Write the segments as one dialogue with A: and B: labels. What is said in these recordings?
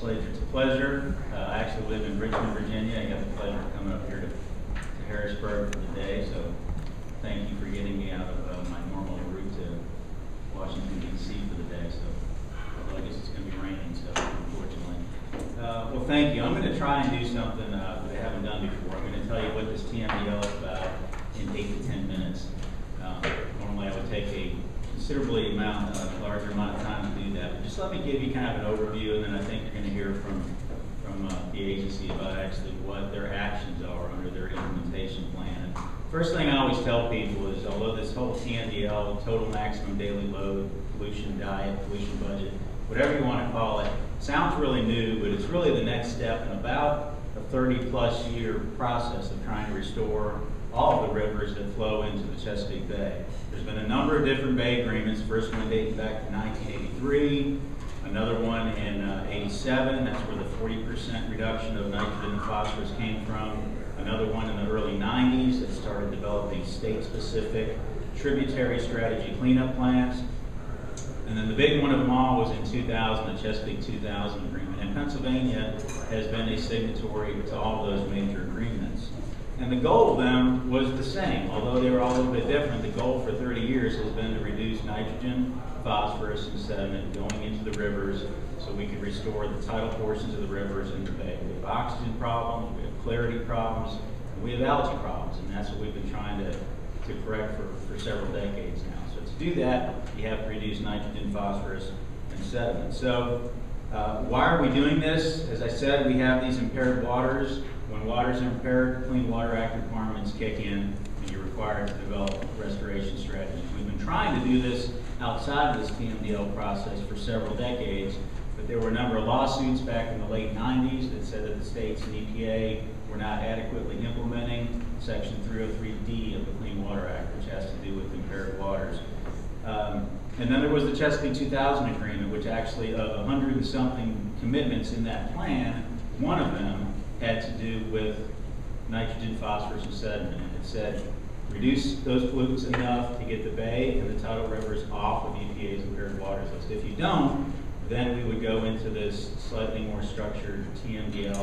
A: legislature. It's a pleasure. I actually live in Richmond, Virginia. I got the pleasure of coming up here to Harrisburg for the day, so thank you for getting me out of my normal route to Washington, D.C. for the day. So, although I guess it's going to be raining, so unfortunately. Well, thank you. I'm going to try and do something that I haven't done before. I'm going to tell you what this TMDL is about in 8 to 10 minutes. Normally I would take a considerably larger amount of time to do that. But just let me give you kind of an overview, and then I think you're going to hear from the agency about actually what their actions are under their implementation plan. And first thing I always tell people is, although this whole TMDL, total maximum daily load, pollution diet, pollution budget, whatever you want to call it, sounds really new, but it's really the next step in about a 30-plus year process of trying to restore all of the rivers that flow into the Chesapeake Bay. There's been a number of different bay agreements, first one dating back to 1983, another one in 87, that's where the 40% reduction of nitrogen and phosphorus came from, another one in the early 90s that started developing state-specific tributary strategy cleanup plans. And then the big one of them all was in 2000, the Chesapeake 2000 agreement. And Pennsylvania has been a signatory to all those major agreements. And the goal of them was the same, although they were all a little bit different. The goal for 30 years has been to reduce nitrogen, phosphorus, and sediment going into the rivers so we could restore the tidal portions of the rivers in the bay. We have oxygen problems, we have clarity problems, and we have algae problems, and that's what we've been trying to correct for several decades now. So to do that, you have to reduce nitrogen, phosphorus, and sediment. So why are we doing this? As I said, we have these impaired waters. When waters are impaired, Clean Water Act requirements kick in, and you're required to develop restoration strategies. We've been trying to do this outside of this TMDL process for several decades, but there were a number of lawsuits back in the late 90s that said that the states and EPA were not adequately implementing Section 303D of the Clean Water Act, which has to do with impaired waters. And then there was the Chesapeake 2000 agreement, which actually of 100 and something commitments in that plan, one of them had to do with nitrogen, phosphorus, and sediment. And it said, reduce those pollutants enough to get the bay and the tidal rivers off of EPA's impaired waters list. If you don't, then we would go into this slightly more structured TMDL,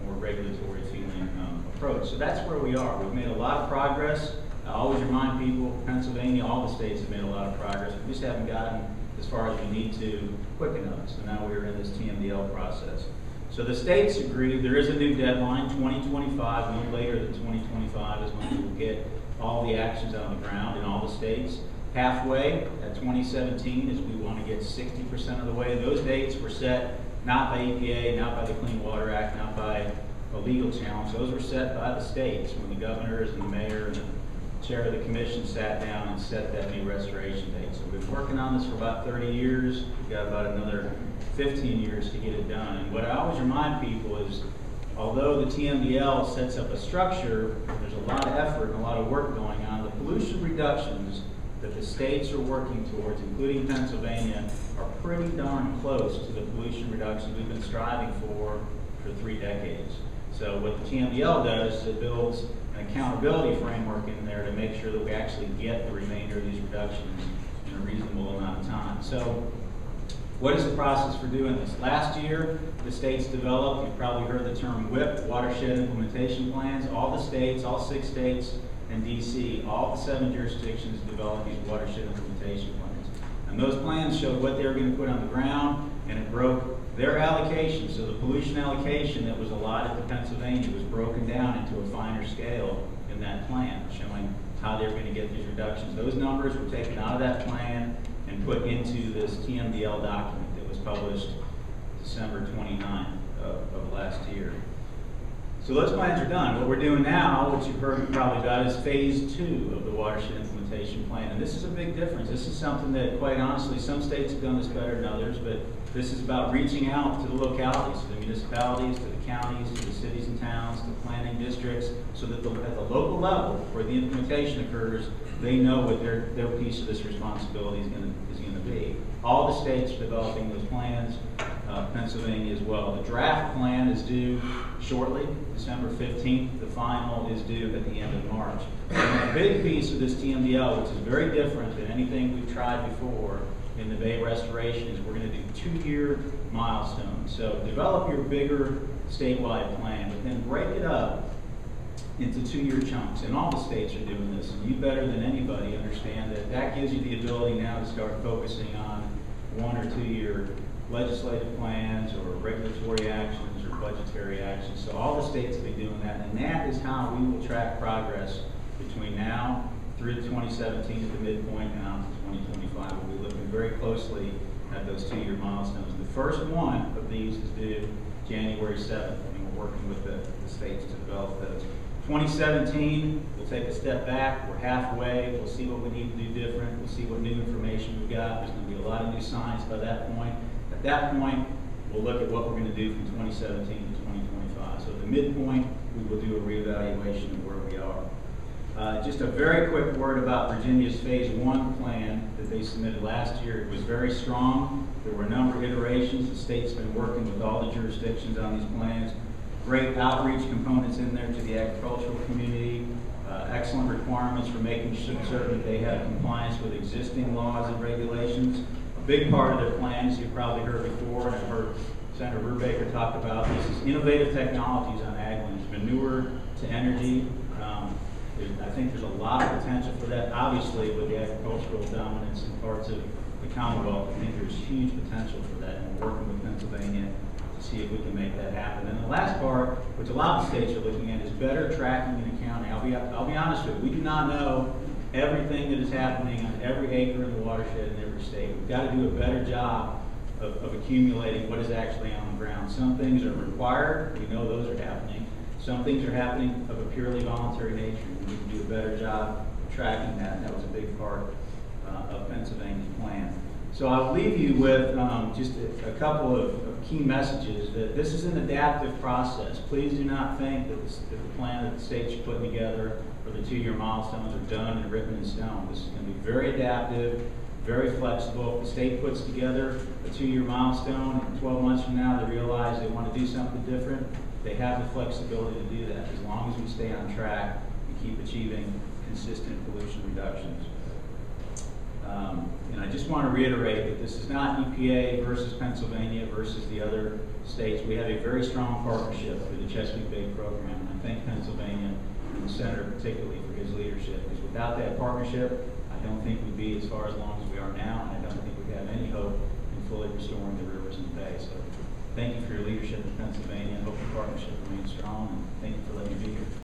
A: more regulatory feeling approach. So that's where we are. We've made a lot of progress. I always remind people, Pennsylvania, all the states have made a lot of progress. We just haven't gotten as far as we need to quick enough. So now we're in this TMDL process. So the states agreed, there is a new deadline, 2025, no later than 2025 is when we will get all the actions on the ground in all the states. Halfway at 2017 is we want to get 60% of the way. Those dates were set not by EPA, not by the Clean Water Act, not by a legal challenge. Those were set by the states when the governors and the mayor and the chair of the commission sat down and set that new restoration date. So we've been working on this for about 30 years. We've got about another 15 years to get it done. And what I always remind people is, although the TMDL sets up a structure, there's a lot of effort and a lot of work going on. The pollution reductions that the states are working towards, including Pennsylvania, are pretty darn close to the pollution reductions we've been striving for 3 decades. So what the TMDL does is it builds an accountability framework in there to make sure that we actually get the remainder of these reductions in a reasonable amount of time. So what is the process for doing this? Last year, the states developed, you've probably heard the term WIP, Watershed Implementation Plans. All the states, all 6 states and DC, all the 7 jurisdictions developed these watershed implementation plans. And those plans showed what they were going to put on the ground, and it broke their allocation. So the pollution allocation that was allotted to Pennsylvania was broken down into a finer scale in that plan, showing how they were going to get these reductions. Those numbers were taken out of that plan and put into this TMDL document that was published December 29th of last year. So those plans are done. What we're doing now, which you've heard probably about, is phase 2 of the watershed implementation plan. And this is a big difference. This is something that, quite honestly, some states have done this better than others, but this is about reaching out to the localities, to the municipalities, to the counties, to the cities and towns, to the planning districts, so that at the local level where the implementation occurs, they know what their piece of this responsibility is going to be. All the states are developing those plans. Pennsylvania as well. The draft plan is due shortly, December 15th. The final is due at the end of March. And a big piece of this TMDL, which is very different than anything we've tried before in the Bay restoration, is we're going to do 2-year milestones. So develop your bigger statewide plan, but then break it up into 2-year chunks. And all the states are doing this, and you better than anybody understand that that gives you the ability now to start focusing on 1 or 2-year legislative plans or regulatory actions or budgetary actions. So all the states will be doing that, and that is how we will track progress between now through 2017 at the midpoint and out to 2025. We'll be looking very closely at those 2-year milestones. The first one of these is due January 7th, and we're working with the states to develop those. 2017, we'll take a step back. We're halfway. We'll see what we need to do different. We'll see what new information we've got. There's going to be a lot of new science by that point. At that point, we'll look at what we're going to do from 2017 to 2025. So at the midpoint, we will do a reevaluation of where we are. Just a very quick word about Virginia's Phase 1 plan that they submitted last year. It was very strong. There were a number of iterations. The state's been working with all the jurisdictions on these plans. Great outreach components in there to the agricultural community. Excellent requirements for making certain that they have compliance with existing laws and regulations. A big part of their plan, as you've probably heard before, and I've heard Senator Brubaker talk about, this is innovative technologies on ag lands, manure to energy. I think there's a lot of potential for that. Obviously, with the agricultural dominance in parts of the Commonwealth, I think there's huge potential for that, and we're working with Pennsylvania to see if we can make that happen. And the last part, which a lot of states are looking at, is better tracking and accounting. I'll be honest with you, we do not know everything that is happening on every acre in the watershed in every state. We've got to do a better job of accumulating what is actually on the ground. Some things are required. We know those are happening. Some things are happening of a purely voluntary nature. We need to do a better job of tracking that, and that was a big part of Pennsylvania's plan. So I'll leave you with just a couple of key messages that this is an adaptive process. Please do not think that the plan that the states are putting together for the 2-year milestones are done and written in stone. This is going to be very adaptive, very flexible. If the state puts together a 2-year milestone and 12 months from now they realize they want to do something different, they have the flexibility to do that as long as we stay on track and keep achieving consistent pollution reductions. And I just want to reiterate that this is not EPA versus Pennsylvania versus the other states. We have a very strong partnership through the Chesapeake Bay program, and I thank Pennsylvania and the Senator particularly for his leadership, because without that partnership, I don't think we'd be as far along as we are now, and I don't think we have any hope in fully restoring the rivers and the bay. So thank you for your leadership in Pennsylvania. I hope the partnership remains strong, and thank you for letting me be here.